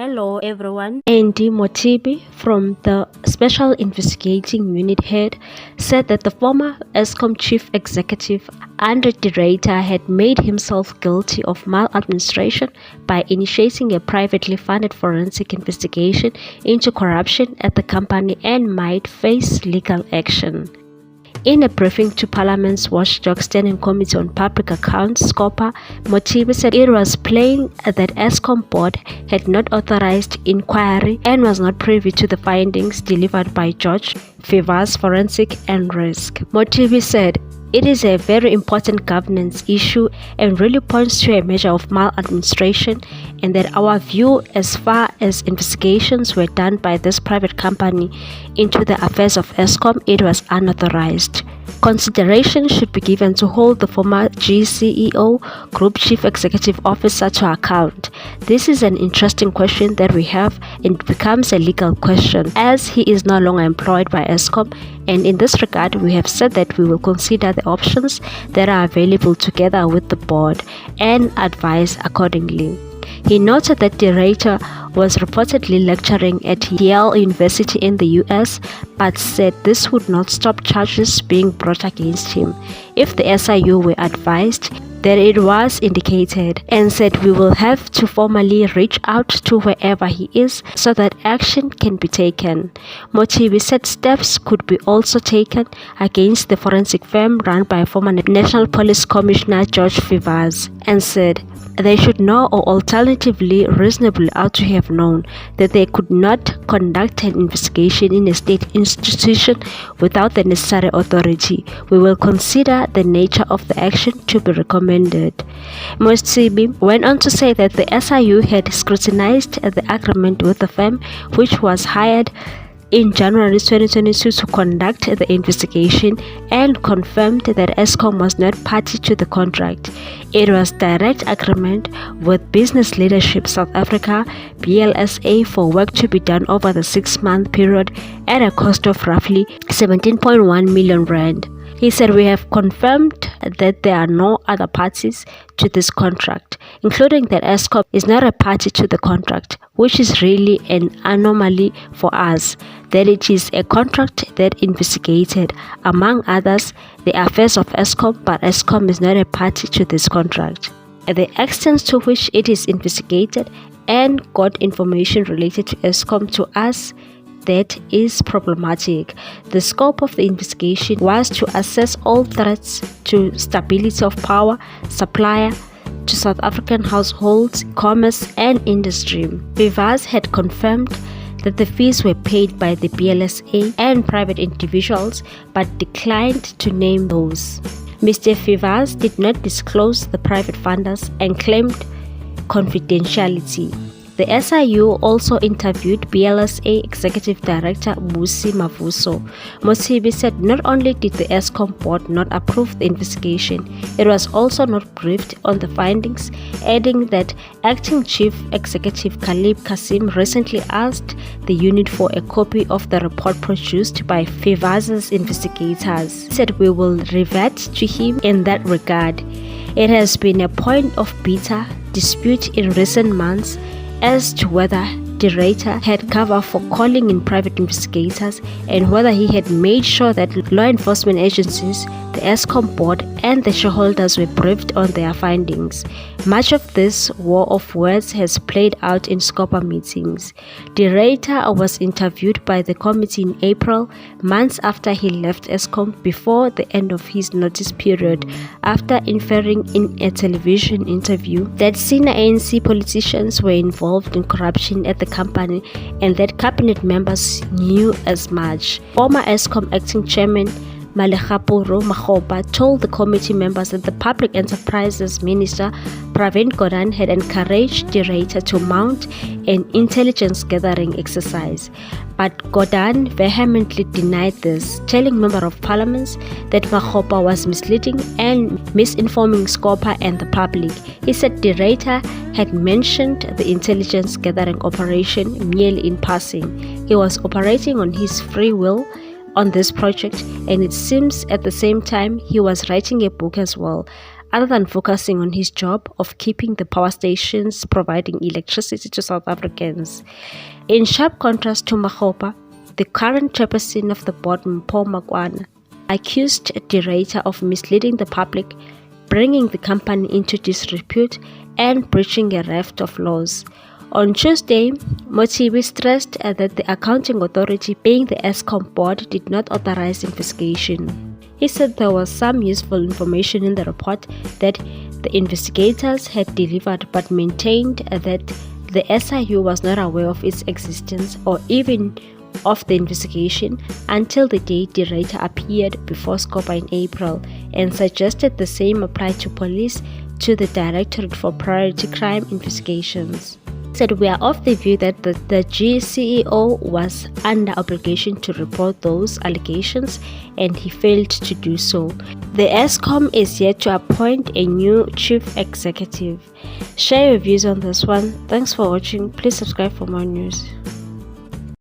Hello everyone. Andy Motibi from the Special Investigating Unit Head said that the former ESCOM Chief Executive Andre de Ruyter had made himself guilty of maladministration by initiating a privately funded forensic investigation into corruption at the company and might face legal action. In a briefing to Parliament's Watchdog Standing Committee on Public Accounts, SCOPA, Motibi said it was plain that ESCOM board had not authorized inquiry and was not privy to the findings delivered by Judge Fivaz Forensic and Risk. Motibi said, "It is a very important governance issue and really points to a measure of maladministration, and that our view as far as investigations were done by this private company into the affairs of ESCOM, it was unauthorized. Consideration should be given to hold the former GCEO, Group Chief Executive Officer, to account. This is an interesting question that we have, and it becomes a legal question, as he is no longer employed by ESCOM, and in this regard, we have said that we will consider the options that are available together with the board and advise accordingly." He noted that de Ruyter was reportedly lecturing at Yale University in the US, but said this would not stop charges being brought against him if the SIU were advised that it was indicated, and said we will have to formally reach out to wherever he is so that action can be taken. Motibi said steps could be also taken against the forensic firm run by former National Police Commissioner George Fivaz, and said they should know, or alternatively reasonably ought to have known, that they could not conduct an investigation in a state institution without the necessary authority. We will consider the nature of the action to be recommended. Motibi went on to say that the SIU had scrutinized the agreement with the firm, which was hired in January 2022 to conduct the investigation, and confirmed that ESCOM was not party to the contract. It was direct agreement with Business Leadership South Africa (BLSA) for work to be done over the 6-month period at a cost of roughly 17.1 million rand. He said, "We have confirmed that there are no other parties to this contract, including that ESCOM is not a party to the contract, which is really an anomaly for us, that it is a contract that investigated, among others, the affairs of ESCOM, but ESCOM is not a party to this contract. The extent to which it is investigated and got information related to ESCOM to us, that is problematic. The scope of the investigation was to assess all threats to stability of power supply to South African households, commerce and industry." Fivaz had confirmed that the fees were paid by the BLSA and private individuals, but declined to name those. Mr. Fivaz did not disclose the private funders and claimed confidentiality. The SIU also interviewed BLSA Executive Director Musi Mavuso. Motibi said not only did the ESCOM board not approve the investigation, it was also not briefed on the findings, adding that Acting Chief Executive Khalib Kasim recently asked the unit for a copy of the report produced by Fivaz's investigators. He said, "We will revert to him in that regard." It has been a point of bitter dispute in recent months as to whether de Ruyter had cover for calling in private investigators and whether he had made sure that law enforcement agencies, the ESCOM board and the shareholders were briefed on their findings. Much of this war of words has played out in SCOPA meetings. De Ruyter was interviewed by the committee in April, months after he left ESCOM, before the end of his notice period, after inferring in a television interview that senior ANC politicians were involved in corruption at the company and that cabinet members knew as much. Former ESCOM acting chairman Malekapuru Makgopa told the committee members that the Public Enterprises Minister Pravin Gordhan had encouraged de Ruyter to mount an intelligence gathering exercise, but Gordhan vehemently denied this, telling Member of Parliament that Makgopa was misleading and misinforming SCOPA and the public. He said de Ruyter had mentioned the intelligence gathering operation merely in passing. He was operating on his free will on this project, and it seems at the same time he was writing a book as well. other than focusing on his job of keeping the power stations providing electricity to South Africans. In sharp contrast to Makgopa, the current chairperson of the board, Mpho Makwana, accused de Ruyter of misleading the public, bringing the company into disrepute and breaching a raft of laws. On Tuesday, Mothibi stressed that the accounting authority being the Eskom board did not authorize investigation. He said there was some useful information in the report that the investigators had delivered, but maintained that the SIU was not aware of its existence or even of the investigation until the day de Ruyter appeared before SCOPA in April, and suggested the same apply to police, to the Directorate for Priority Crime Investigations. He said, "We are of the view that the GCEO was under obligation to report those allegations, and he failed to do so. The Eskom is yet to appoint a new chief executive." Share your views on this one. Thanks for watching. Please subscribe for more news.